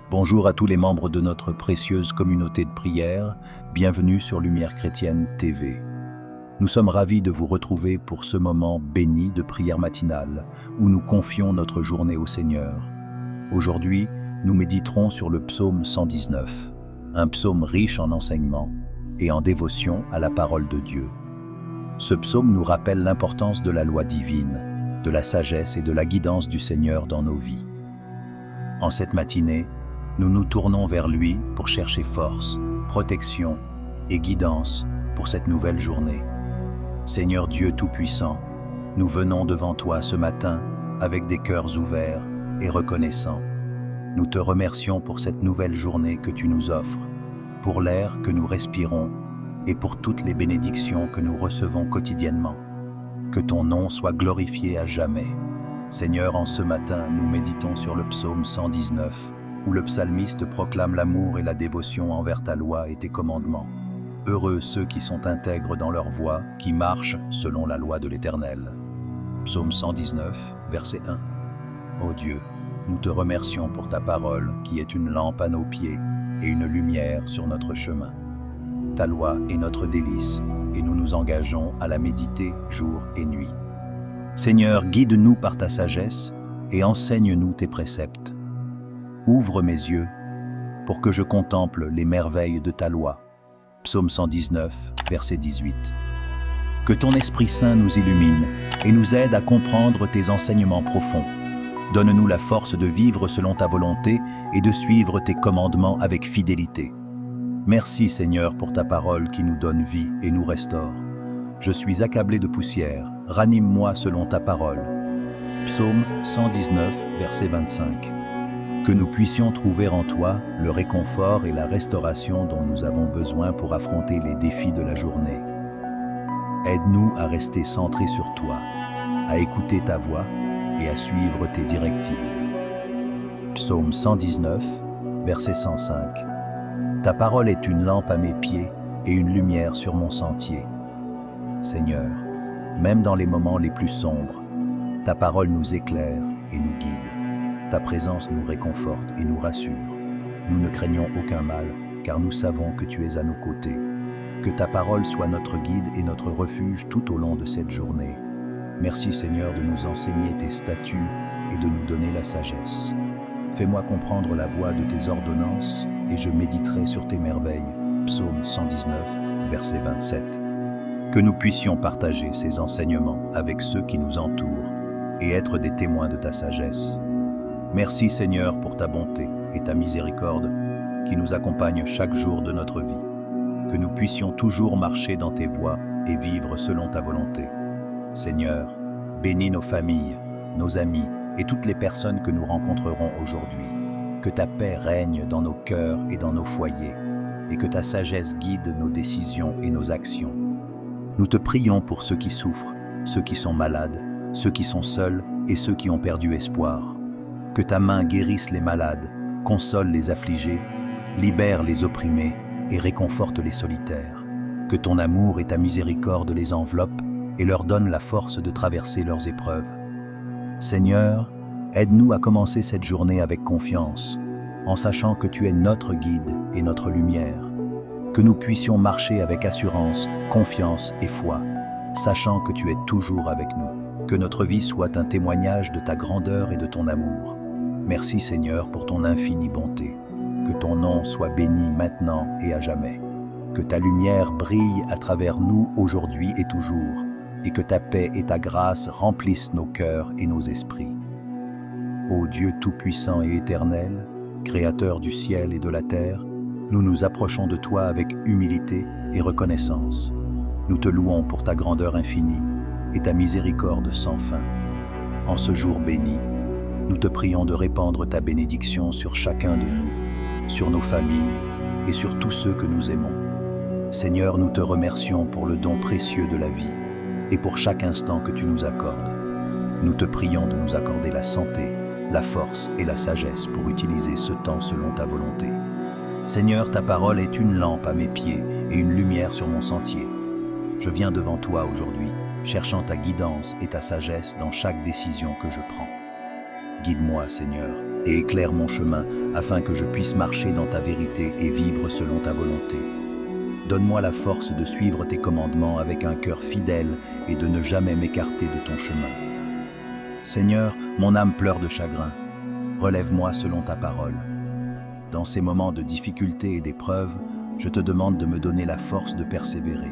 Bonjour à tous les membres de notre précieuse communauté de prière, bienvenue sur Lumière Chrétienne TV. Nous sommes ravis de vous retrouver pour ce moment béni de prière matinale, où nous confions notre journée au Seigneur. Aujourd'hui, nous méditerons sur le psaume 119, un psaume riche en enseignements et en dévotion à la parole de Dieu. Ce psaume nous rappelle l'importance de la loi divine, de la sagesse et de la guidance du Seigneur dans nos vies. En cette matinée, nous nous tournons vers lui pour chercher force, protection et guidance pour cette nouvelle journée. Seigneur Dieu Tout-Puissant, nous venons devant toi ce matin avec des cœurs ouverts et reconnaissants. Nous te remercions pour cette nouvelle journée que tu nous offres, pour l'air que nous respirons et pour toutes les bénédictions que nous recevons quotidiennement. Que ton nom soit glorifié à jamais. Seigneur, en ce matin, nous méditons sur le psaume 119, où le psalmiste proclame l'amour et la dévotion envers ta loi et tes commandements. Heureux ceux qui sont intègres dans leur voie, qui marchent selon la loi de l'Éternel. Psaume 119, verset 1. Ô Dieu, nous te remercions pour ta parole, qui est une lampe à nos pieds et une lumière sur notre chemin. Ta loi est notre délice, et nous nous engageons à la méditer jour et nuit. Seigneur, guide-nous par ta sagesse et enseigne-nous tes préceptes. Ouvre mes yeux pour que je contemple les merveilles de ta loi. Psaume 119, verset 18. Que ton Esprit Saint nous illumine et nous aide à comprendre tes enseignements profonds. Donne-nous la force de vivre selon ta volonté et de suivre tes commandements avec fidélité. Merci Seigneur pour ta parole qui nous donne vie et nous restaure. Je suis accablé de poussière, ranime-moi selon ta parole. Psaume 119, verset 25. Que nous puissions trouver en toi le réconfort et la restauration dont nous avons besoin pour affronter les défis de la journée. Aide-nous à rester centrés sur toi, à écouter ta voix et à suivre tes directives. Psaume 119, verset 105. Ta parole est une lampe à mes pieds et une lumière sur mon sentier. Seigneur, même dans les moments les plus sombres, ta parole nous éclaire et nous guide. Ta présence nous réconforte et nous rassure. Nous ne craignons aucun mal, car nous savons que tu es à nos côtés. Que ta parole soit notre guide et notre refuge tout au long de cette journée. Merci Seigneur de nous enseigner tes statuts et de nous donner la sagesse. Fais-moi comprendre la voie de tes ordonnances et je méditerai sur tes merveilles. Psaume 119, verset 27. Que nous puissions partager ces enseignements avec ceux qui nous entourent et être des témoins de ta sagesse. Merci Seigneur pour ta bonté et ta miséricorde qui nous accompagnent chaque jour de notre vie. Que nous puissions toujours marcher dans tes voies et vivre selon ta volonté. Seigneur, bénis nos familles, nos amis et toutes les personnes que nous rencontrerons aujourd'hui. Que ta paix règne dans nos cœurs et dans nos foyers et que ta sagesse guide nos décisions et nos actions. Nous te prions pour ceux qui souffrent, ceux qui sont malades, ceux qui sont seuls et ceux qui ont perdu espoir. Que ta main guérisse les malades, console les affligés, libère les opprimés et réconforte les solitaires. Que ton amour et ta miséricorde les enveloppent et leur donnent la force de traverser leurs épreuves. Seigneur, aide-nous à commencer cette journée avec confiance, en sachant que tu es notre guide et notre lumière. Que nous puissions marcher avec assurance, confiance et foi, sachant que tu es toujours avec nous. Que notre vie soit un témoignage de ta grandeur et de ton amour. Merci Seigneur pour ton infinie bonté. Que ton nom soit béni maintenant et à jamais. Que ta lumière brille à travers nous aujourd'hui et toujours, et que ta paix et ta grâce remplissent nos cœurs et nos esprits. Ô Dieu tout-puissant et éternel, Créateur du ciel et de la terre, nous nous approchons de toi avec humilité et reconnaissance. Nous te louons pour ta grandeur infinie et ta miséricorde sans fin. En ce jour béni, nous te prions de répandre ta bénédiction sur chacun de nous, sur nos familles et sur tous ceux que nous aimons. Seigneur, nous te remercions pour le don précieux de la vie et pour chaque instant que tu nous accordes. Nous te prions de nous accorder la santé, la force et la sagesse pour utiliser ce temps selon ta volonté. Seigneur, ta parole est une lampe à mes pieds et une lumière sur mon sentier. Je viens devant toi aujourd'hui, cherchant ta guidance et ta sagesse dans chaque décision que je prends. Guide-moi, Seigneur, et éclaire mon chemin, afin que je puisse marcher dans ta vérité et vivre selon ta volonté. Donne-moi la force de suivre tes commandements avec un cœur fidèle et de ne jamais m'écarter de ton chemin. Seigneur, mon âme pleure de chagrin. Relève-moi selon ta parole. Dans ces moments de difficulté et d'épreuve, je te demande de me donner la force de persévérer.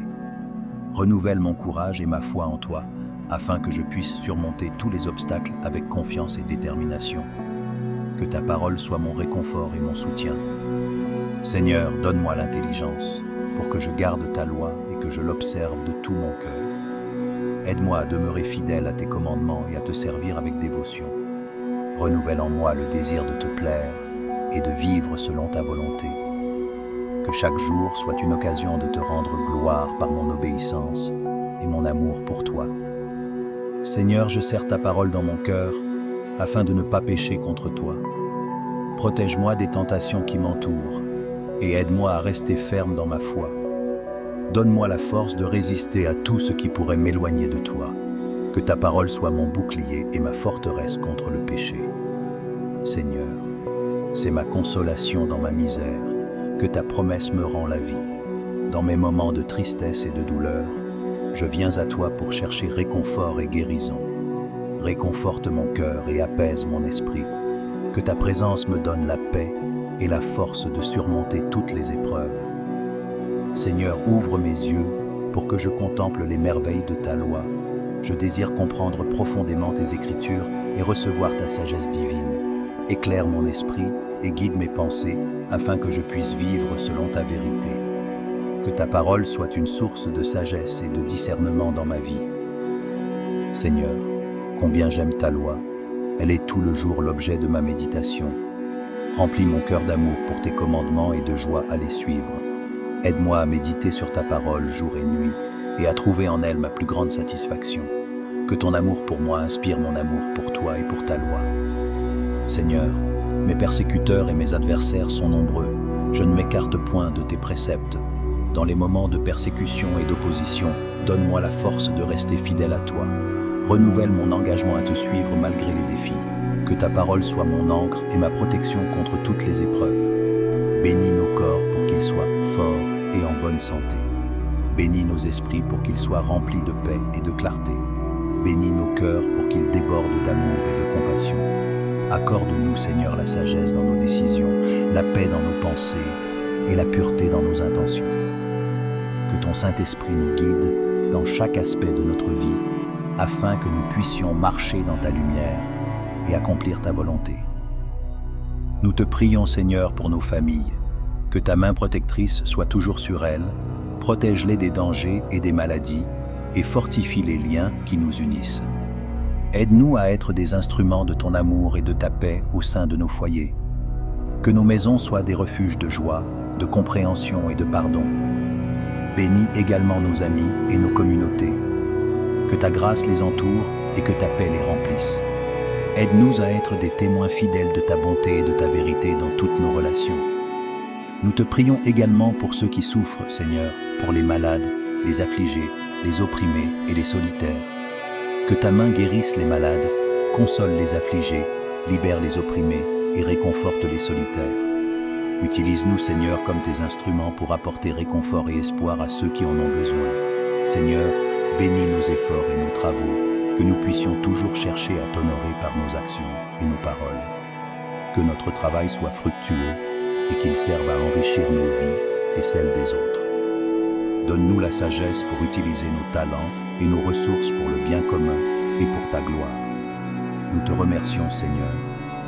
Renouvelle mon courage et ma foi en toi, afin que je puisse surmonter tous les obstacles avec confiance et détermination. Que ta parole soit mon réconfort et mon soutien. Seigneur, donne-moi l'intelligence pour que je garde ta loi et que je l'observe de tout mon cœur. Aide-moi à demeurer fidèle à tes commandements et à te servir avec dévotion. Renouvelle en moi le désir de te plaire et de vivre selon ta volonté. Que chaque jour soit une occasion de te rendre gloire par mon obéissance et mon amour pour toi. Seigneur, je serre ta parole dans mon cœur afin de ne pas pécher contre toi. Protège-moi des tentations qui m'entourent et aide-moi à rester ferme dans ma foi. Donne-moi la force de résister à tout ce qui pourrait m'éloigner de toi. Que ta parole soit mon bouclier et ma forteresse contre le péché. Seigneur, c'est ma consolation dans ma misère, que ta promesse me rend la vie. Dans mes moments de tristesse et de douleur, je viens à toi pour chercher réconfort et guérison. Réconforte mon cœur et apaise mon esprit. Que ta présence me donne la paix et la force de surmonter toutes les épreuves. Seigneur, ouvre mes yeux pour que je contemple les merveilles de ta loi. Je désire comprendre profondément tes Écritures et recevoir ta sagesse divine. Éclaire mon esprit et guide mes pensées afin que je puisse vivre selon ta vérité. Que ta parole soit une source de sagesse et de discernement dans ma vie. Seigneur, combien j'aime ta loi, elle est tout le jour l'objet de ma méditation. Remplis mon cœur d'amour pour tes commandements et de joie à les suivre. Aide-moi à méditer sur ta parole jour et nuit et à trouver en elle ma plus grande satisfaction. Que ton amour pour moi inspire mon amour pour toi et pour ta loi. Seigneur, mes persécuteurs et mes adversaires sont nombreux. Je ne m'écarte point de tes préceptes. Dans les moments de persécution et d'opposition, donne-moi la force de rester fidèle à toi. Renouvelle mon engagement à te suivre malgré les défis. Que ta parole soit mon ancre et ma protection contre toutes les épreuves. Bénis nos corps pour qu'ils soient forts et en bonne santé. Bénis nos esprits pour qu'ils soient remplis de paix et de clarté. Bénis nos cœurs pour qu'ils débordent d'amour et de compassion. Accorde-nous, Seigneur, la sagesse dans nos décisions, la paix dans nos pensées et la pureté dans nos intentions. Que ton Saint-Esprit nous guide dans chaque aspect de notre vie, afin que nous puissions marcher dans ta lumière et accomplir ta volonté. Nous te prions, Seigneur, pour nos familles. Que ta main protectrice soit toujours sur elles, protège-les des dangers et des maladies, et fortifie les liens qui nous unissent. Aide-nous à être des instruments de ton amour et de ta paix au sein de nos foyers. Que nos maisons soient des refuges de joie, de compréhension et de pardon. Bénis également nos amis et nos communautés. Que ta grâce les entoure et que ta paix les remplisse. Aide-nous à être des témoins fidèles de ta bonté et de ta vérité dans toutes nos relations. Nous te prions également pour ceux qui souffrent, Seigneur, pour les malades, les affligés, les opprimés et les solitaires. Que ta main guérisse les malades, console les affligés, libère les opprimés et réconforte les solitaires. Utilise-nous, Seigneur, comme tes instruments pour apporter réconfort et espoir à ceux qui en ont besoin. Seigneur, bénis nos efforts et nos travaux, que nous puissions toujours chercher à t'honorer par nos actions et nos paroles. Que notre travail soit fructueux et qu'il serve à enrichir nos vies et celles des autres. Donne-nous la sagesse pour utiliser nos talents et nos ressources pour le bien commun et pour ta gloire. Nous te remercions, Seigneur,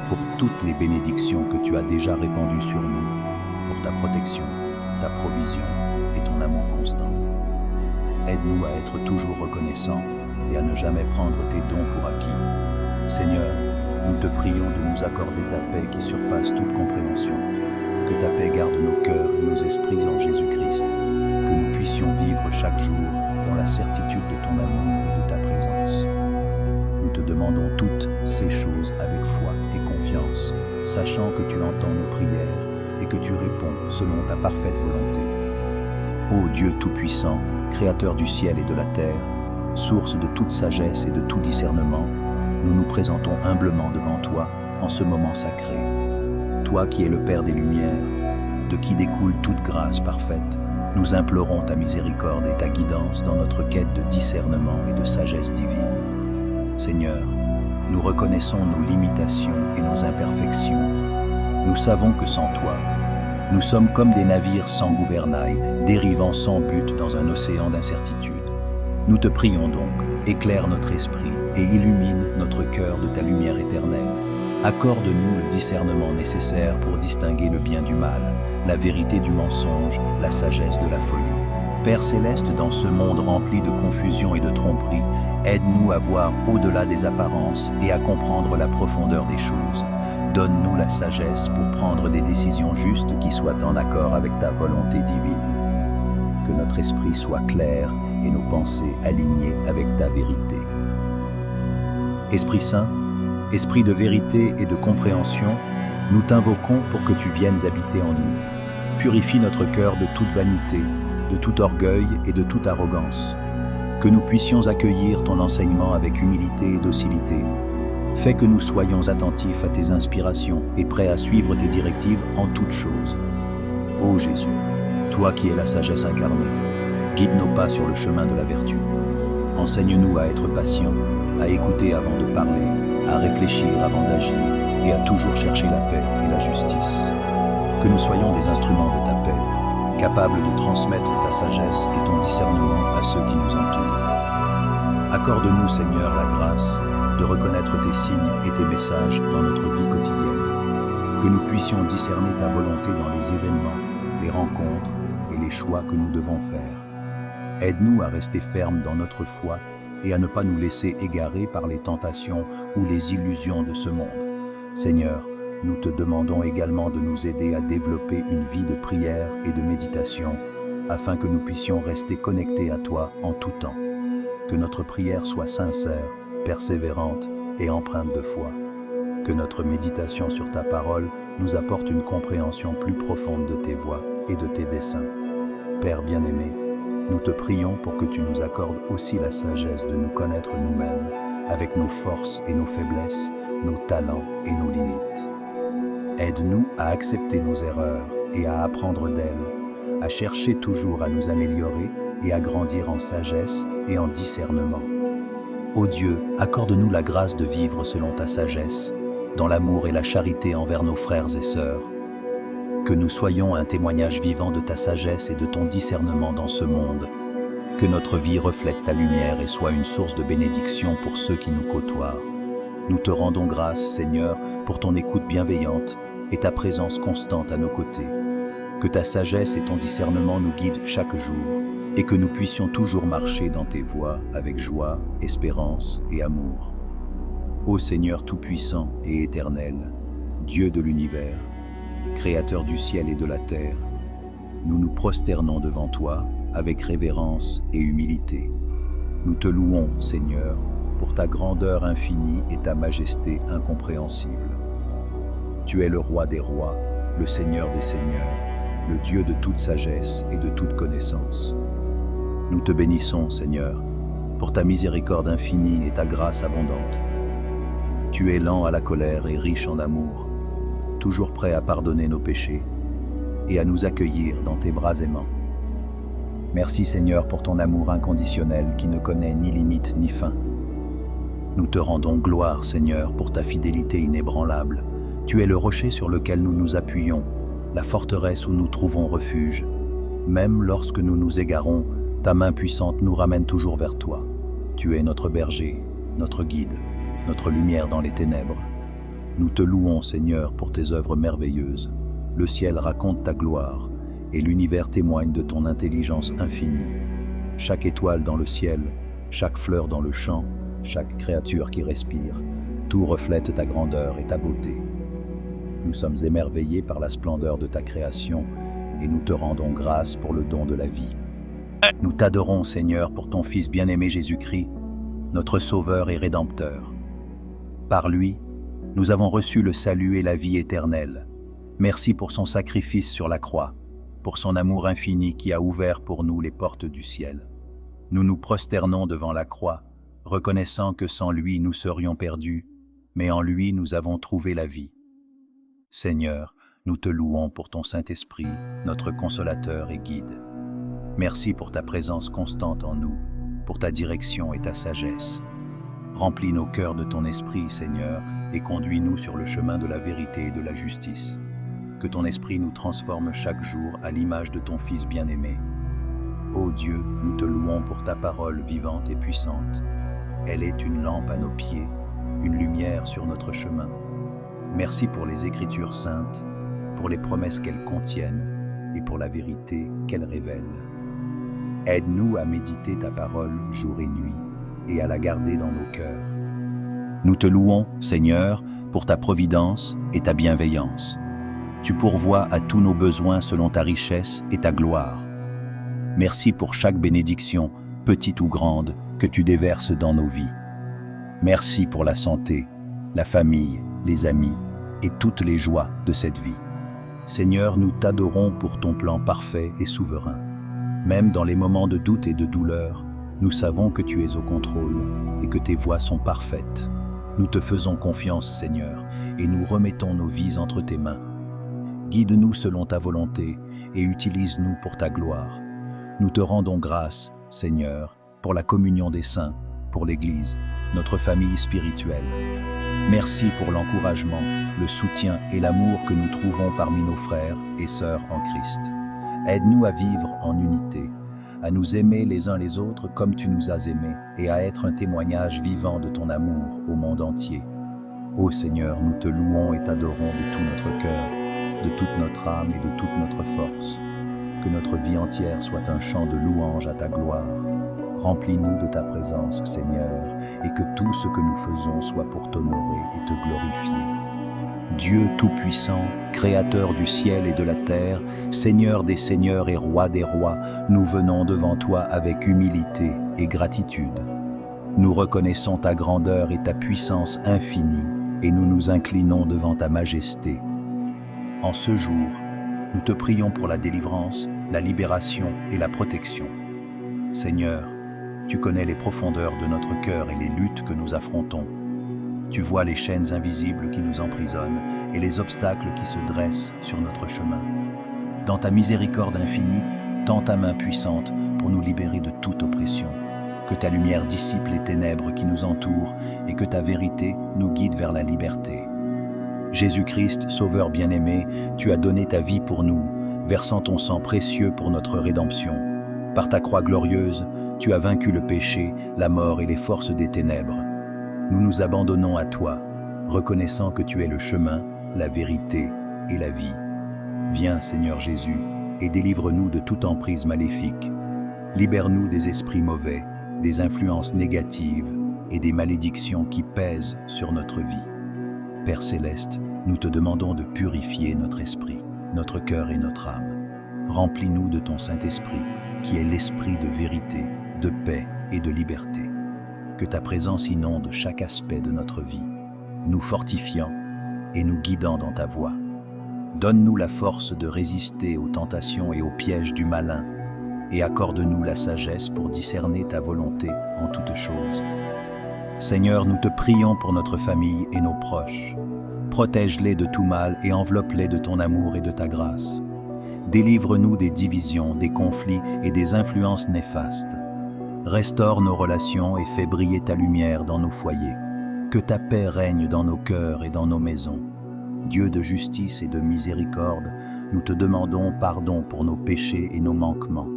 pour toutes les bénédictions que tu as déjà répandues sur nous, pour ta protection, ta provision et ton amour constant. Aide-nous à être toujours reconnaissants et à ne jamais prendre tes dons pour acquis. Seigneur, nous te prions de nous accorder ta paix qui surpasse toute compréhension. Que ta paix garde nos cœurs et nos esprits en Jésus-Christ. Que nous puissions vivre chaque jour dans la certitude de ton amour et de ta présence. Nous te demandons toutes ces choses avec foi et confiance, sachant que tu entends nos prières et que tu réponds selon ta parfaite volonté. Ô Dieu Tout-Puissant, Créateur du ciel et de la terre, source de toute sagesse et de tout discernement, nous nous présentons humblement devant toi en ce moment sacré. Toi qui es le Père des Lumières, de qui découle toute grâce parfaite, nous implorons ta miséricorde et ta guidance dans notre quête de discernement et de sagesse divine. Seigneur, nous reconnaissons nos limitations et nos imperfections. Nous savons que sans toi, nous sommes comme des navires sans gouvernail, dérivant sans but dans un océan d'incertitude. Nous te prions donc, éclaire notre esprit et illumine notre cœur de ta lumière éternelle. Accorde-nous le discernement nécessaire pour distinguer le bien du mal, la vérité du mensonge, la sagesse de la folie. Père céleste, dans ce monde rempli de confusion et de tromperie, aide-nous à voir au-delà des apparences et à comprendre la profondeur des choses. Donne-nous la sagesse pour prendre des décisions justes qui soient en accord avec ta volonté divine. Que notre esprit soit clair et nos pensées alignées avec ta vérité. Esprit Saint, Esprit de vérité et de compréhension, nous t'invoquons pour que tu viennes habiter en nous. Purifie notre cœur de toute vanité, de tout orgueil et de toute arrogance. Que nous puissions accueillir ton enseignement avec humilité et docilité. Fais que nous soyons attentifs à tes inspirations et prêts à suivre tes directives en toutes choses. Ô Jésus, toi qui es la sagesse incarnée, guide nos pas sur le chemin de la vertu. Enseigne-nous à être patients, à écouter avant de parler, à réfléchir avant d'agir et à toujours chercher la paix et la justice. Que nous soyons des instruments de ta paix, capables de transmettre ta sagesse et ton discernement à ceux qui nous entourent. Accorde-nous, Seigneur, la grâce de reconnaître tes signes et tes messages dans notre vie quotidienne. Que nous puissions discerner ta volonté dans les événements, les rencontres et les choix que nous devons faire. Aide-nous à rester fermes dans notre foi et à ne pas nous laisser égarer par les tentations ou les illusions de ce monde. Seigneur, nous te demandons également de nous aider à développer une vie de prière et de méditation afin que nous puissions rester connectés à toi en tout temps. Que notre prière soit sincère, persévérante et empreinte de foi. Que notre méditation sur ta parole nous apporte une compréhension plus profonde de tes voies et de tes desseins. Père bien-aimé, nous te prions pour que tu nous accordes aussi la sagesse de nous connaître nous-mêmes, avec nos forces et nos faiblesses, nos talents et nos limites. Aide-nous à accepter nos erreurs et à apprendre d'elles, à chercher toujours à nous améliorer et à grandir en sagesse et en discernement. Ô Dieu, accorde-nous la grâce de vivre selon ta sagesse, dans l'amour et la charité envers nos frères et sœurs. Que nous soyons un témoignage vivant de ta sagesse et de ton discernement dans ce monde. Que notre vie reflète ta lumière et soit une source de bénédiction pour ceux qui nous côtoient. Nous te rendons grâce, Seigneur, pour ton écoute bienveillante et ta présence constante à nos côtés. Que ta sagesse et ton discernement nous guident chaque jour et que nous puissions toujours marcher dans tes voies avec joie, espérance et amour. Ô Seigneur tout-puissant et éternel, Dieu de l'univers, Créateur du ciel et de la terre, nous nous prosternons devant toi avec révérence et humilité. Nous te louons, Seigneur, pour ta grandeur infinie et ta majesté incompréhensible. Tu es le roi des rois, le Seigneur des seigneurs, le Dieu de toute sagesse et de toute connaissance. Nous te bénissons, Seigneur, pour ta miséricorde infinie et ta grâce abondante. Tu es lent à la colère et riche en amour, toujours prêt à pardonner nos péchés et à nous accueillir dans tes bras aimants. Merci, Seigneur, pour ton amour inconditionnel qui ne connaît ni limite ni fin. Nous te rendons gloire, Seigneur, pour ta fidélité inébranlable. Tu es le rocher sur lequel nous nous appuyons, la forteresse où nous trouvons refuge. Même lorsque nous nous égarons, ta main puissante nous ramène toujours vers toi. Tu es notre berger, notre guide, notre lumière dans les ténèbres. Nous te louons, Seigneur, pour tes œuvres merveilleuses. Le ciel raconte ta gloire, et l'univers témoigne de ton intelligence infinie. Chaque étoile dans le ciel, chaque fleur dans le champ, chaque créature qui respire, tout reflète ta grandeur et ta beauté. Nous sommes émerveillés par la splendeur de ta création, et nous te rendons grâce pour le don de la vie. Nous t'adorons, Seigneur, pour ton Fils bien-aimé Jésus-Christ, notre Sauveur et Rédempteur. Par lui, nous avons reçu le salut et la vie éternelle. Merci pour son sacrifice sur la croix, pour son amour infini qui a ouvert pour nous les portes du ciel. Nous nous prosternons devant la croix, reconnaissant que sans lui nous serions perdus, mais en lui nous avons trouvé la vie. Seigneur, nous te louons pour ton Saint-Esprit, notre consolateur et guide. Merci pour ta présence constante en nous, pour ta direction et ta sagesse. Remplis nos cœurs de ton esprit, Seigneur, et conduis-nous sur le chemin de la vérité et de la justice. Que ton esprit nous transforme chaque jour à l'image de ton Fils bien-aimé. Ô Dieu, nous te louons pour ta parole vivante et puissante. Elle est une lampe à nos pieds, une lumière sur notre chemin. Merci pour les Écritures saintes, pour les promesses qu'elles contiennent et pour la vérité qu'elles révèlent. Aide-nous à méditer ta parole jour et nuit et à la garder dans nos cœurs. Nous te louons, Seigneur, pour ta providence et ta bienveillance. Tu pourvois à tous nos besoins selon ta richesse et ta gloire. Merci pour chaque bénédiction, petite ou grande, que tu déverses dans nos vies. Merci pour la santé, la famille, les amis et toutes les joies de cette vie. Seigneur, nous t'adorons pour ton plan parfait et souverain. Même dans les moments de doute et de douleur, nous savons que tu es au contrôle et que tes voies sont parfaites. Nous te faisons confiance, Seigneur, et nous remettons nos vies entre tes mains. Guide-nous selon ta volonté et utilise-nous pour ta gloire. Nous te rendons grâce, Seigneur, pour la communion des saints, pour l'Église, notre famille spirituelle. Merci pour l'encouragement, le soutien et l'amour que nous trouvons parmi nos frères et sœurs en Christ. Aide-nous à vivre en unité, à nous aimer les uns les autres comme tu nous as aimés et à être un témoignage vivant de ton amour au monde entier. Ô Seigneur, nous te louons et t'adorons de tout notre cœur, de toute notre âme et de toute notre force. Que notre vie entière soit un chant de louange à ta gloire. Remplis-nous de ta présence, Seigneur, et que tout ce que nous faisons soit pour t'honorer et te glorifier. Dieu Tout-Puissant, Créateur du ciel et de la terre, Seigneur des seigneurs et Roi des rois, nous venons devant toi avec humilité et gratitude. Nous reconnaissons ta grandeur et ta puissance infinie, et nous nous inclinons devant ta majesté. En ce jour, nous te prions pour la délivrance, la libération et la protection. Seigneur, tu connais les profondeurs de notre cœur et les luttes que nous affrontons. Tu vois les chaînes invisibles qui nous emprisonnent et les obstacles qui se dressent sur notre chemin. Dans ta miséricorde infinie, tends ta main puissante pour nous libérer de toute oppression. Que ta lumière dissipe les ténèbres qui nous entourent et que ta vérité nous guide vers la liberté. Jésus-Christ, Sauveur bien-aimé, tu as donné ta vie pour nous, versant ton sang précieux pour notre rédemption. Par ta croix glorieuse, tu as vaincu le péché, la mort et les forces des ténèbres. Nous nous abandonnons à toi, reconnaissant que tu es le chemin, la vérité et la vie. Viens, Seigneur Jésus, et délivre-nous de toute emprise maléfique. Libère-nous des esprits mauvais, des influences négatives et des malédictions qui pèsent sur notre vie. Père céleste, nous te demandons de purifier notre esprit, notre cœur et notre âme. Remplis-nous de ton Saint-Esprit, qui est l'esprit de vérité, de paix et de liberté. Que ta présence inonde chaque aspect de notre vie, nous fortifiant et nous guidant dans ta voie. Donne-nous la force de résister aux tentations et aux pièges du malin, et accorde-nous la sagesse pour discerner ta volonté en toutes choses. Seigneur, nous te prions pour notre famille et nos proches. Protège-les de tout mal et enveloppe-les de ton amour et de ta grâce. Délivre-nous des divisions, des conflits et des influences néfastes. Restaure nos relations et fais briller ta lumière dans nos foyers. Que ta paix règne dans nos cœurs et dans nos maisons. Dieu de justice et de miséricorde, nous te demandons pardon pour nos péchés et nos manquements.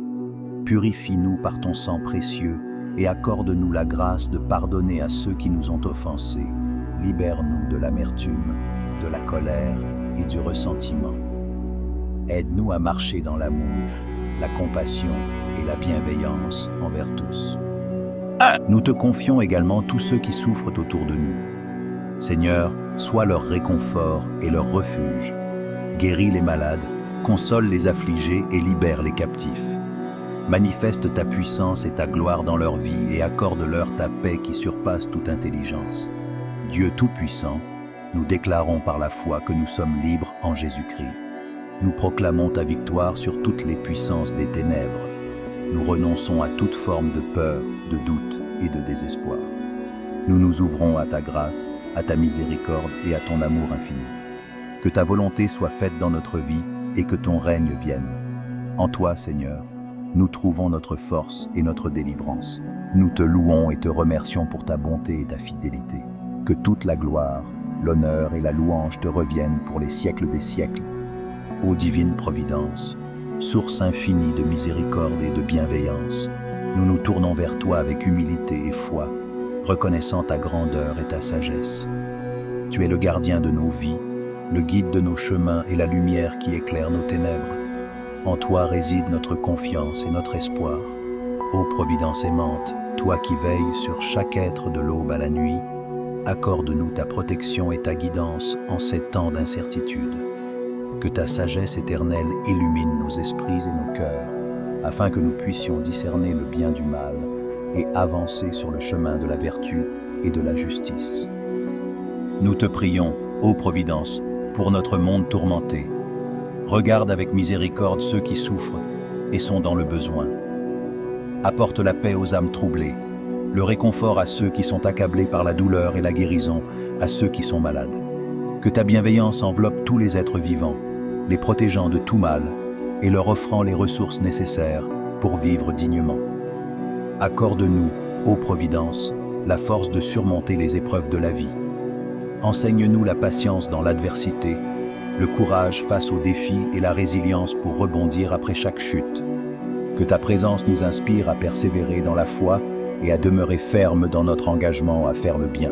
Purifie-nous par ton sang précieux et accorde-nous la grâce de pardonner à ceux qui nous ont offensés. Libère-nous de l'amertume, de la colère et du ressentiment. Aide-nous à marcher dans l'amour, la compassion et la bienveillance envers tous. Nous te confions également tous ceux qui souffrent autour de nous. Seigneur, sois leur réconfort et leur refuge. Guéris les malades, console les affligés et libère les captifs. Manifeste ta puissance et ta gloire dans leur vie et accorde-leur ta paix qui surpasse toute intelligence. Dieu Tout-Puissant, nous déclarons par la foi que nous sommes libres en Jésus-Christ. Nous proclamons ta victoire sur toutes les puissances des ténèbres. Nous renonçons à toute forme de peur, de doute et de désespoir. Nous nous ouvrons à ta grâce, à ta miséricorde et à ton amour infini. Que ta volonté soit faite dans notre vie et que ton règne vienne. En toi, Seigneur, nous trouvons notre force et notre délivrance. Nous te louons et te remercions pour ta bonté et ta fidélité. Que toute la gloire, l'honneur et la louange te reviennent pour les siècles des siècles. Ô divine Providence, source infinie de miséricorde et de bienveillance, nous nous tournons vers toi avec humilité et foi, reconnaissant ta grandeur et ta sagesse. Tu es le gardien de nos vies, le guide de nos chemins et la lumière qui éclaire nos ténèbres. En toi réside notre confiance et notre espoir. Ô Providence aimante, toi qui veilles sur chaque être de l'aube à la nuit, accorde-nous ta protection et ta guidance en ces temps d'incertitude. Que ta sagesse éternelle illumine nos esprits et nos cœurs, afin que nous puissions discerner le bien du mal et avancer sur le chemin de la vertu et de la justice. Nous te prions, ô Providence, pour notre monde tourmenté. Regarde avec miséricorde ceux qui souffrent et sont dans le besoin. Apporte la paix aux âmes troublées, le réconfort à ceux qui sont accablés par la douleur et la guérison à ceux qui sont malades. Que ta bienveillance enveloppe tous les êtres vivants, les protégeant de tout mal et leur offrant les ressources nécessaires pour vivre dignement. Accorde-nous, ô Providence, la force de surmonter les épreuves de la vie. Enseigne-nous la patience dans l'adversité, le courage face aux défis et la résilience pour rebondir après chaque chute. Que ta présence nous inspire à persévérer dans la foi et à demeurer ferme dans notre engagement à faire le bien.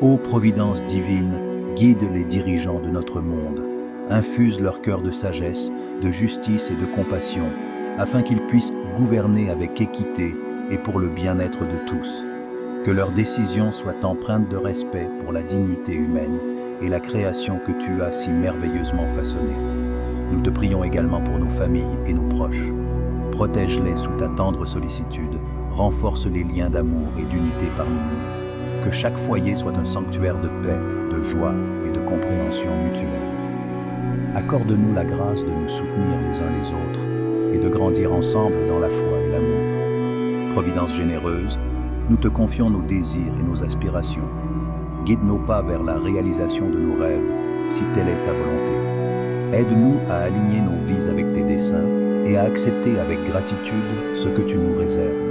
Ô Providence divine, guide les dirigeants de notre monde, infuse leur cœur de sagesse, de justice et de compassion, afin qu'ils puissent gouverner avec équité et pour le bien-être de tous. Que leurs décisions soient empreintes de respect pour la dignité humaine et la création que tu as si merveilleusement façonnée. Nous te prions également pour nos familles et nos proches. Protège-les sous ta tendre sollicitude, renforce les liens d'amour et d'unité parmi nous. Que chaque foyer soit un sanctuaire de paix, de joie et de compréhension mutuelle. Accorde-nous la grâce de nous soutenir les uns les autres et de grandir ensemble dans la foi et l'amour. Providence généreuse, nous te confions nos désirs et nos aspirations. Guide nos pas vers la réalisation de nos rêves, si telle est ta volonté. Aide-nous à aligner nos vies avec tes desseins et à accepter avec gratitude ce que tu nous réserves.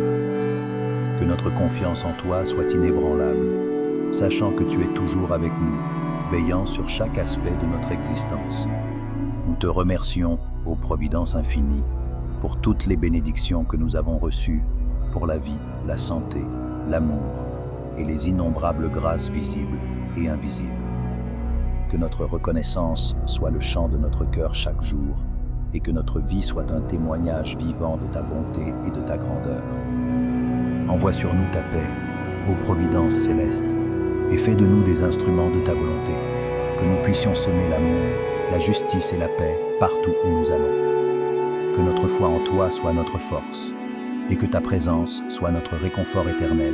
Que notre confiance en toi soit inébranlable, sachant que tu es toujours avec nous, veillant sur chaque aspect de notre existence. Nous te remercions, ô Providence infinie, pour toutes les bénédictions que nous avons reçues, pour la vie, la santé, l'amour et les innombrables grâces visibles et invisibles. Que notre reconnaissance soit le chant de notre cœur chaque jour et que notre vie soit un témoignage vivant de ta bonté et de ta grandeur. Envoie sur nous ta paix, ô Providence céleste, et fais de nous des instruments de ta volonté, que nous puissions semer l'amour, la justice et la paix partout où nous allons. Que notre foi en toi soit notre force, et que ta présence soit notre réconfort éternel.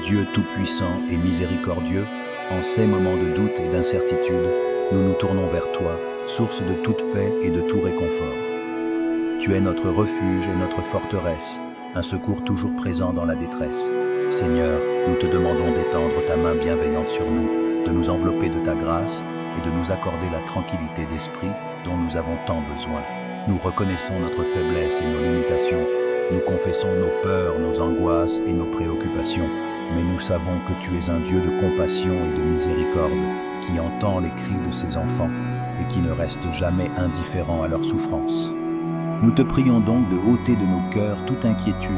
Dieu Tout-Puissant et Miséricordieux, en ces moments de doute et d'incertitude, nous nous tournons vers toi, source de toute paix et de tout réconfort. Tu es notre refuge et notre forteresse, un secours toujours présent dans la détresse. Seigneur, nous te demandons d'étendre ta main bienveillante sur nous, de nous envelopper de ta grâce et de nous accorder la tranquillité d'esprit dont nous avons tant besoin. Nous reconnaissons notre faiblesse et nos limitations. Nous confessons nos peurs, nos angoisses et nos préoccupations, mais nous savons que tu es un Dieu de compassion et de miséricorde qui entend les cris de ses enfants et qui ne reste jamais indifférent à leur souffrance. Nous te prions donc de ôter de nos cœurs toute inquiétude,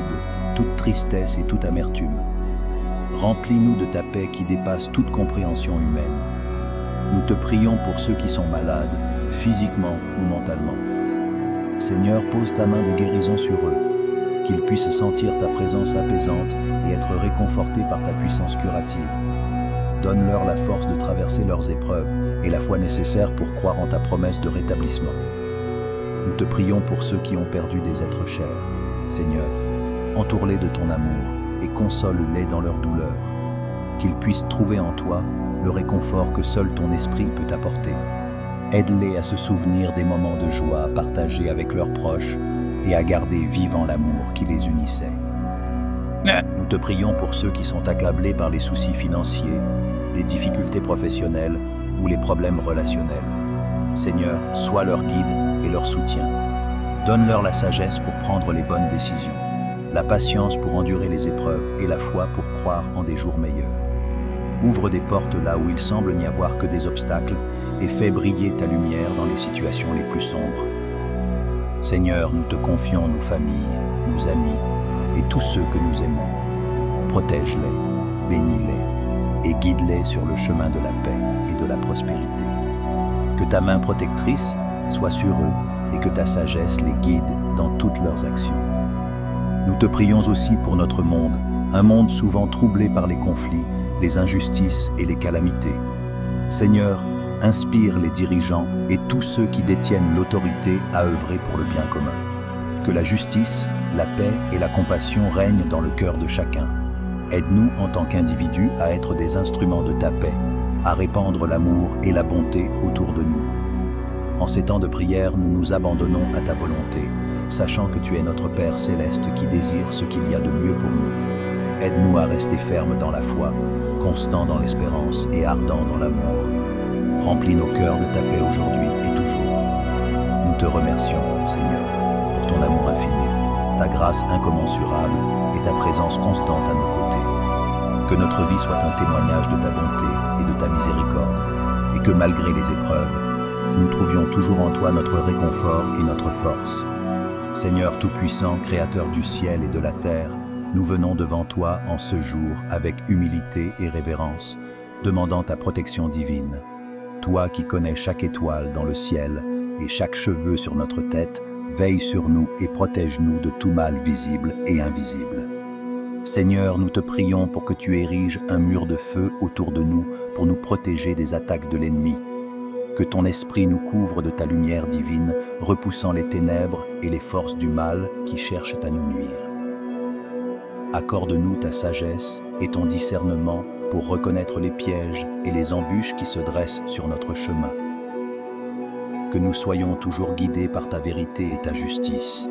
toute tristesse et toute amertume. Remplis-nous de ta paix qui dépasse toute compréhension humaine. Nous te prions pour ceux qui sont malades, physiquement ou mentalement. Seigneur, pose ta main de guérison sur eux, qu'ils puissent sentir ta présence apaisante et être réconfortés par ta puissance curative. Donne-leur la force de traverser leurs épreuves et la foi nécessaire pour croire en ta promesse de rétablissement. Nous te prions pour ceux qui ont perdu des êtres chers. Seigneur, entoure-les de ton amour et console-les dans leur douleur. Qu'ils puissent trouver en toi le réconfort que seul ton esprit peut apporter. Aide-les à se souvenir des moments de joie partagés avec leurs proches et à garder vivant l'amour qui les unissait. Nous te prions pour ceux qui sont accablés par les soucis financiers, les difficultés professionnelles ou les problèmes relationnels. Seigneur, sois leur guide et leur soutien. Donne-leur la sagesse pour prendre les bonnes décisions, la patience pour endurer les épreuves et la foi pour croire en des jours meilleurs. Ouvre des portes là où il semble n'y avoir que des obstacles et fais briller ta lumière dans les situations les plus sombres. Seigneur, nous te confions nos familles, nos amis et tous ceux que nous aimons. Protège-les, bénis-les et guide-les sur le chemin de la paix et de la prospérité. Que ta main protectrice soit sur eux et que ta sagesse les guide dans toutes leurs actions. Nous te prions aussi pour notre monde, un monde souvent troublé par les conflits, les injustices et les calamités. Seigneur, inspire les dirigeants et tous ceux qui détiennent l'autorité à œuvrer pour le bien commun. Que la justice, la paix et la compassion règnent dans le cœur de chacun. Aide-nous en tant qu'individus à être des instruments de ta paix, à répandre l'amour et la bonté autour de nous. En ces temps de prière, nous nous abandonnons à ta volonté, sachant que tu es notre Père céleste qui désire ce qu'il y a de mieux pour nous. Aide-nous à rester fermes dans la foi, constants dans l'espérance et ardents dans l'amour. Remplis nos cœurs de ta paix aujourd'hui et toujours. Nous te remercions, Seigneur, pour ton amour infini, ta grâce incommensurable et ta présence constante à nos côtés. Que notre vie soit un témoignage de ta bonté et de ta miséricorde, et que malgré les épreuves, nous trouvions toujours en toi notre réconfort et notre force. Seigneur Tout-Puissant, Créateur du ciel et de la terre, nous venons devant toi en ce jour avec humilité et révérence, demandant ta protection divine. Toi qui connais chaque étoile dans le ciel et chaque cheveu sur notre tête, veille sur nous et protège-nous de tout mal visible et invisible. Seigneur, nous te prions pour que tu ériges un mur de feu autour de nous pour nous protéger des attaques de l'ennemi. Que ton esprit nous couvre de ta lumière divine, repoussant les ténèbres et les forces du mal qui cherchent à nous nuire. Accorde-nous ta sagesse et ton discernement pour reconnaître les pièges et les embûches qui se dressent sur notre chemin. Que nous soyons toujours guidés par ta vérité et ta justice,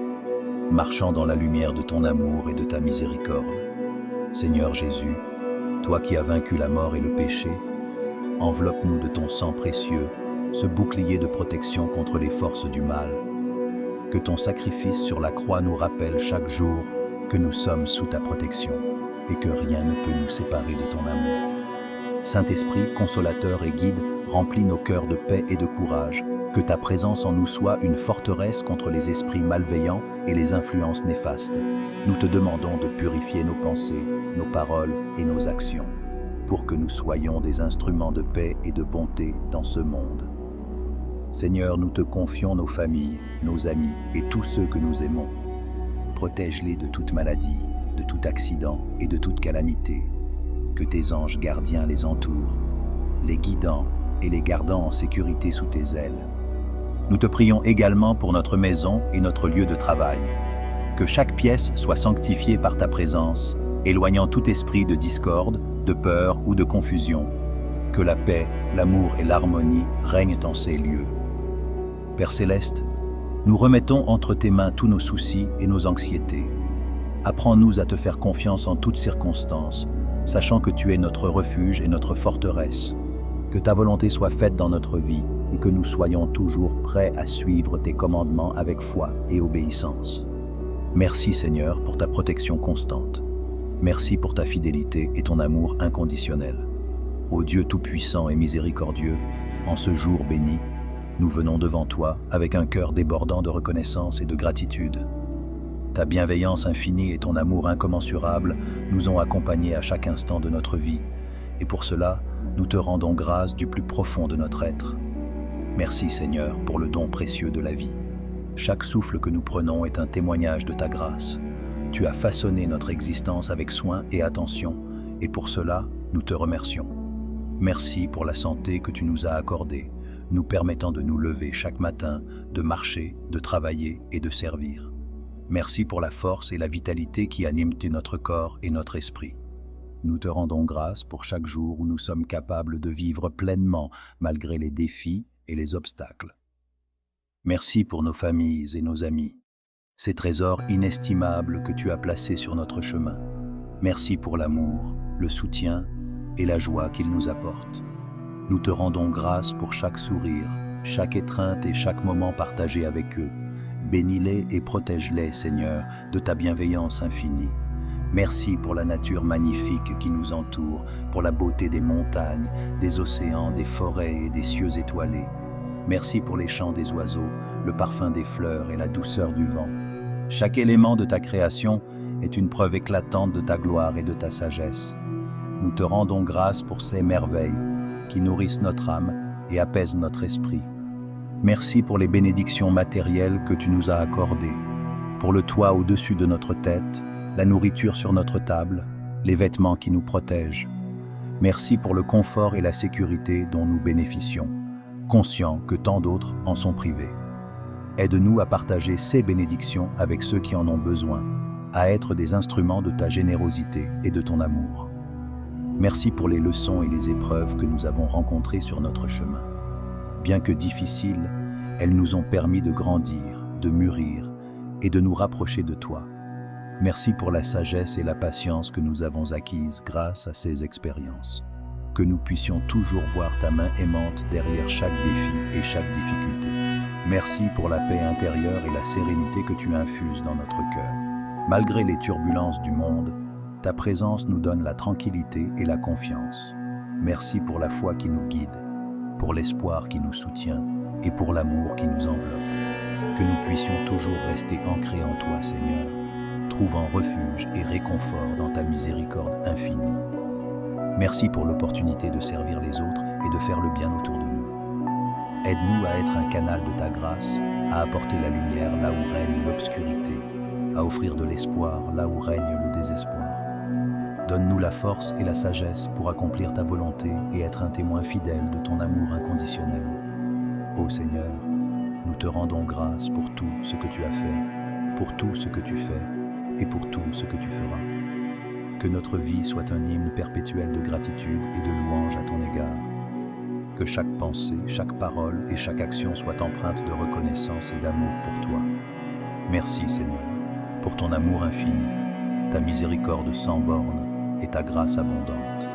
marchant dans la lumière de ton amour et de ta miséricorde. Seigneur Jésus, toi qui as vaincu la mort et le péché, enveloppe-nous de ton sang précieux, ce bouclier de protection contre les forces du mal. Que ton sacrifice sur la croix nous rappelle chaque jour que nous sommes sous ta protection et que rien ne peut nous séparer de ton amour. Saint-Esprit, consolateur et guide, remplis nos cœurs de paix et de courage. Que ta présence en nous soit une forteresse contre les esprits malveillants et les influences néfastes. Nous te demandons de purifier nos pensées, nos paroles et nos actions, pour que nous soyons des instruments de paix et de bonté dans ce monde. Seigneur, nous te confions nos familles, nos amis et tous ceux que nous aimons. Protège-les de toute maladie, de tout accident et de toute calamité. Que tes anges gardiens les entourent, les guidant et les gardant en sécurité sous tes ailes. Nous te prions également pour notre maison et notre lieu de travail. Que chaque pièce soit sanctifiée par ta présence, éloignant tout esprit de discorde, de peur ou de confusion. Que la paix, l'amour et l'harmonie règnent en ces lieux. Père Céleste, nous remettons entre tes mains tous nos soucis et nos anxiétés. Apprends-nous à te faire confiance en toutes circonstances, sachant que tu es notre refuge et notre forteresse. Que ta volonté soit faite dans notre vie et que nous soyons toujours prêts à suivre tes commandements avec foi et obéissance. Merci Seigneur pour ta protection constante. Merci pour ta fidélité et ton amour inconditionnel. Ô Dieu tout-puissant et miséricordieux, en ce jour béni, nous venons devant toi avec un cœur débordant de reconnaissance et de gratitude. Ta bienveillance infinie et ton amour incommensurable nous ont accompagnés à chaque instant de notre vie, et pour cela, nous te rendons grâce du plus profond de notre être. Merci Seigneur pour le don précieux de la vie. Chaque souffle que nous prenons est un témoignage de ta grâce. Tu as façonné notre existence avec soin et attention, et pour cela, nous te remercions. Merci pour la santé que tu nous as accordée, nous permettant de nous lever chaque matin, de marcher, de travailler et de servir. Merci pour la force et la vitalité qui animent notre corps et notre esprit. Nous te rendons grâce pour chaque jour où nous sommes capables de vivre pleinement malgré les défis et les obstacles. Merci pour nos familles et nos amis, ces trésors inestimables que tu as placés sur notre chemin. Merci pour l'amour, le soutien et la joie qu'ils nous apportent. Nous te rendons grâce pour chaque sourire, chaque étreinte et chaque moment partagé avec eux. Bénis-les et protège-les, Seigneur, de ta bienveillance infinie. Merci pour la nature magnifique qui nous entoure, pour la beauté des montagnes, des océans, des forêts et des cieux étoilés. Merci pour les chants des oiseaux, le parfum des fleurs et la douceur du vent. Chaque élément de ta création est une preuve éclatante de ta gloire et de ta sagesse. Nous te rendons grâce pour ces merveilles qui nourrissent notre âme et apaisent notre esprit. Merci pour les bénédictions matérielles que tu nous as accordées, pour le toit au-dessus de notre tête, la nourriture sur notre table, les vêtements qui nous protègent. Merci pour le confort et la sécurité dont nous bénéficions, conscients que tant d'autres en sont privés. Aide-nous à partager ces bénédictions avec ceux qui en ont besoin, à être des instruments de ta générosité et de ton amour. Merci pour les leçons et les épreuves que nous avons rencontrées sur notre chemin. Bien que difficiles, elles nous ont permis de grandir, de mûrir et de nous rapprocher de toi. Merci pour la sagesse et la patience que nous avons acquises grâce à ces expériences. Que nous puissions toujours voir ta main aimante derrière chaque défi et chaque difficulté. Merci pour la paix intérieure et la sérénité que tu infuses dans notre cœur. Malgré les turbulences du monde, ta présence nous donne la tranquillité et la confiance. Merci pour la foi qui nous guide, pour l'espoir qui nous soutient et pour l'amour qui nous enveloppe. Que nous puissions toujours rester ancrés en toi, Seigneur, trouvant refuge et réconfort dans ta miséricorde infinie. Merci pour l'opportunité de servir les autres et de faire le bien autour de nous. Aide-nous à être un canal de ta grâce, à apporter la lumière là où règne l'obscurité, à offrir de l'espoir là où règne le désespoir. Donne-nous la force et la sagesse pour accomplir ta volonté et être un témoin fidèle de ton amour inconditionnel. Ô Seigneur, nous te rendons grâce pour tout ce que tu as fait, pour tout ce que tu fais et pour tout ce que tu feras. Que notre vie soit un hymne perpétuel de gratitude et de louange à ton égard. Que chaque pensée, chaque parole et chaque action soient empreintes de reconnaissance et d'amour pour toi. Merci Seigneur, pour ton amour infini, ta miséricorde sans bornes et ta grâce abondante.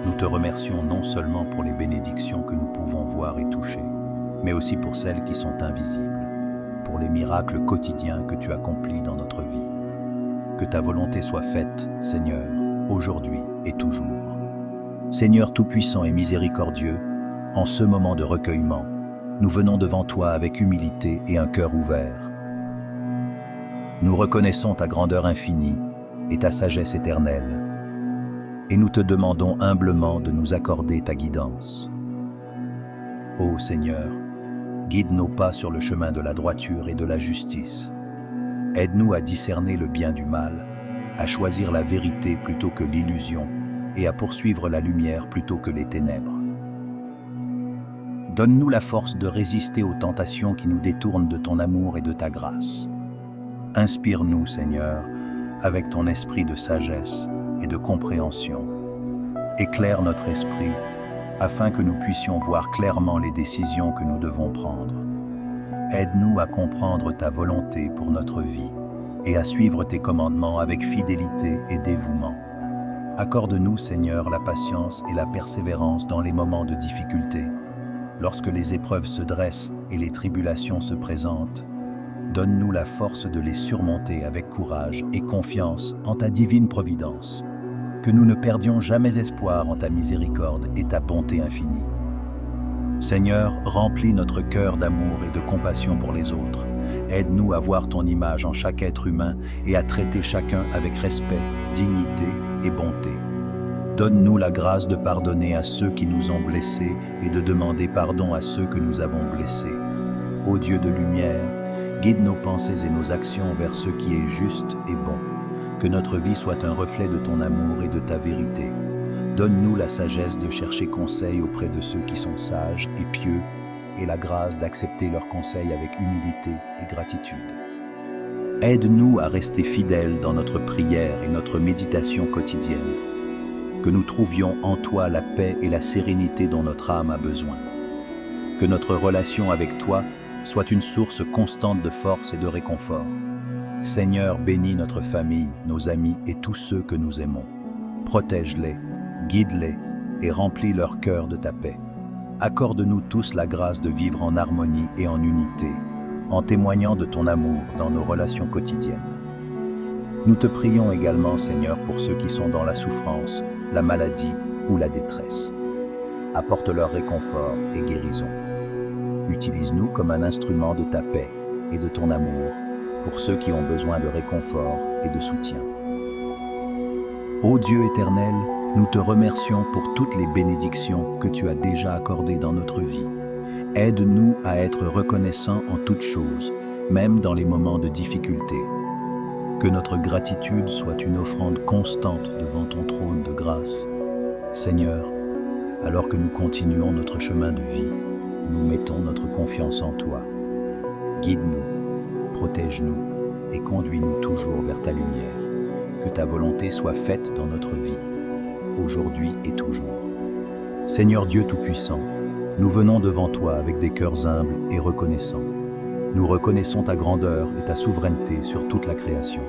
Nous te remercions non seulement pour les bénédictions que nous pouvons voir et toucher, mais aussi pour celles qui sont invisibles, pour les miracles quotidiens que tu accomplis dans notre vie. Que ta volonté soit faite, Seigneur, aujourd'hui et toujours. Seigneur tout-puissant et miséricordieux, en ce moment de recueillement, nous venons devant toi avec humilité et un cœur ouvert. Nous reconnaissons ta grandeur infinie et ta sagesse éternelle, et nous te demandons humblement de nous accorder ta guidance. Ô Seigneur, guide nos pas sur le chemin de la droiture et de la justice. Aide-nous à discerner le bien du mal, à choisir la vérité plutôt que l'illusion et à poursuivre la lumière plutôt que les ténèbres. Donne-nous la force de résister aux tentations qui nous détournent de ton amour et de ta grâce. Inspire-nous, Seigneur, avec ton esprit de sagesse et de compréhension. Éclaire notre esprit afin que nous puissions voir clairement les décisions que nous devons prendre. Aide-nous à comprendre ta volonté pour notre vie et à suivre tes commandements avec fidélité et dévouement. Accorde-nous, Seigneur, la patience et la persévérance dans les moments de difficulté. Lorsque les épreuves se dressent et les tribulations se présentent, donne-nous la force de les surmonter avec courage et confiance en ta divine providence. Que nous ne perdions jamais espoir en ta miséricorde et ta bonté infinie. Seigneur, remplis notre cœur d'amour et de compassion pour les autres. Aide-nous à voir ton image en chaque être humain et à traiter chacun avec respect, dignité et bonté. Donne-nous la grâce de pardonner à ceux qui nous ont blessés et de demander pardon à ceux que nous avons blessés. Ô Dieu de lumière, guide nos pensées et nos actions vers ce qui est juste et bon. Que notre vie soit un reflet de ton amour et de ta vérité. Donne-nous la sagesse de chercher conseil auprès de ceux qui sont sages et pieux et la grâce d'accepter leurs conseils avec humilité et gratitude. Aide-nous à rester fidèles dans notre prière et notre méditation quotidienne. Que nous trouvions en toi la paix et la sérénité dont notre âme a besoin. Que notre relation avec toi soit une source constante de force et de réconfort. Seigneur, bénis notre famille, nos amis et tous ceux que nous aimons. Protège-les, guide-les et remplis leur cœur de ta paix. Accorde-nous tous la grâce de vivre en harmonie et en unité, en témoignant de ton amour dans nos relations quotidiennes. Nous te prions également, Seigneur, pour ceux qui sont dans la souffrance, la maladie ou la détresse. Apporte-leur réconfort et guérison. Utilise-nous comme un instrument de ta paix et de ton amour pour ceux qui ont besoin de réconfort et de soutien. Ô Dieu éternel, nous te remercions pour toutes les bénédictions que tu as déjà accordées dans notre vie. Aide-nous à être reconnaissants en toutes choses, même dans les moments de difficulté. Que notre gratitude soit une offrande constante devant ton trône de grâce. Seigneur, alors que nous continuons notre chemin de vie, nous mettons notre confiance en toi. Guide-nous, protège-nous et conduis-nous toujours vers ta lumière. Que ta volonté soit faite dans notre vie, aujourd'hui et toujours. Seigneur Dieu Tout-Puissant, nous venons devant toi avec des cœurs humbles et reconnaissants. Nous reconnaissons ta grandeur et ta souveraineté sur toute la création.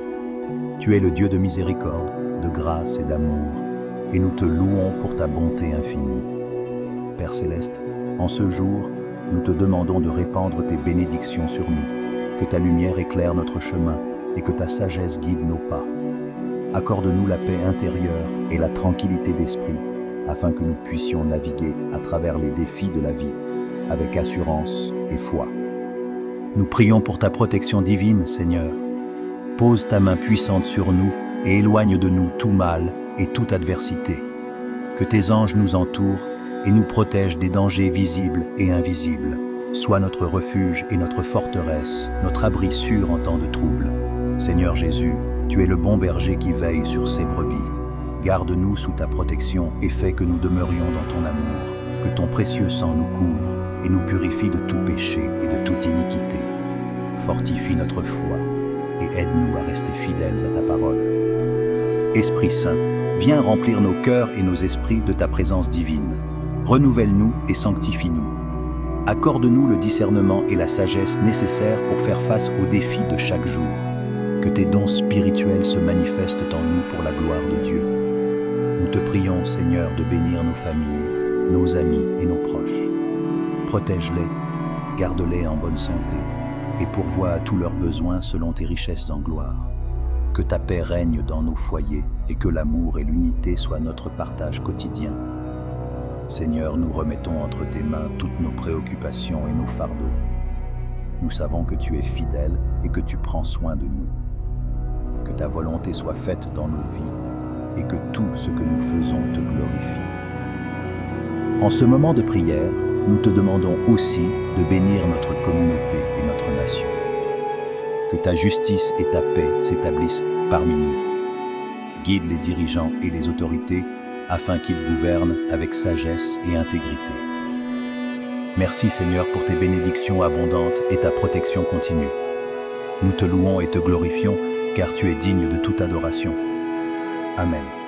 Tu es le Dieu de miséricorde, de grâce et d'amour, et nous te louons pour ta bonté infinie. Père Céleste, en ce jour, nous te demandons de répandre tes bénédictions sur nous, que ta lumière éclaire notre chemin et que ta sagesse guide nos pas. Accorde-nous la paix intérieure et la tranquillité d'esprit, afin que nous puissions naviguer à travers les défis de la vie, avec assurance et foi. Nous prions pour ta protection divine, Seigneur. Pose ta main puissante sur nous et éloigne de nous tout mal et toute adversité. Que tes anges nous entourent et nous protègent des dangers visibles et invisibles. Sois notre refuge et notre forteresse, notre abri sûr en temps de trouble. Seigneur Jésus, tu es le bon berger qui veille sur ses brebis. Garde-nous sous ta protection et fais que nous demeurions dans ton amour. Que ton précieux sang nous couvre et nous purifie de tout péché et de toute iniquité. Fortifie notre foi et aide-nous à rester fidèles à ta parole. Esprit Saint, viens remplir nos cœurs et nos esprits de ta présence divine. Renouvelle-nous et sanctifie-nous. Accorde-nous le discernement et la sagesse nécessaires pour faire face aux défis de chaque jour. Que tes dons spirituels se manifestent en nous pour la gloire de Dieu. Nous te prions, Seigneur, de bénir nos familles, nos amis et nos proches. Protège-les, garde-les en bonne santé et pourvois à tous leurs besoins selon tes richesses en gloire. Que ta paix règne dans nos foyers et que l'amour et l'unité soient notre partage quotidien. Seigneur, nous remettons entre tes mains toutes nos préoccupations et nos fardeaux. Nous savons que tu es fidèle et que tu prends soin de nous. Que ta volonté soit faite dans nos vies et que tout ce que nous faisons te glorifie. En ce moment de prière, nous te demandons aussi de bénir notre communauté et notre nation. Que ta justice et ta paix s'établissent parmi nous. Guide les dirigeants et les autorités afin qu'ils gouvernent avec sagesse et intégrité. Merci Seigneur pour tes bénédictions abondantes et ta protection continue. Nous te louons et te glorifions car tu es digne de toute adoration. Amen.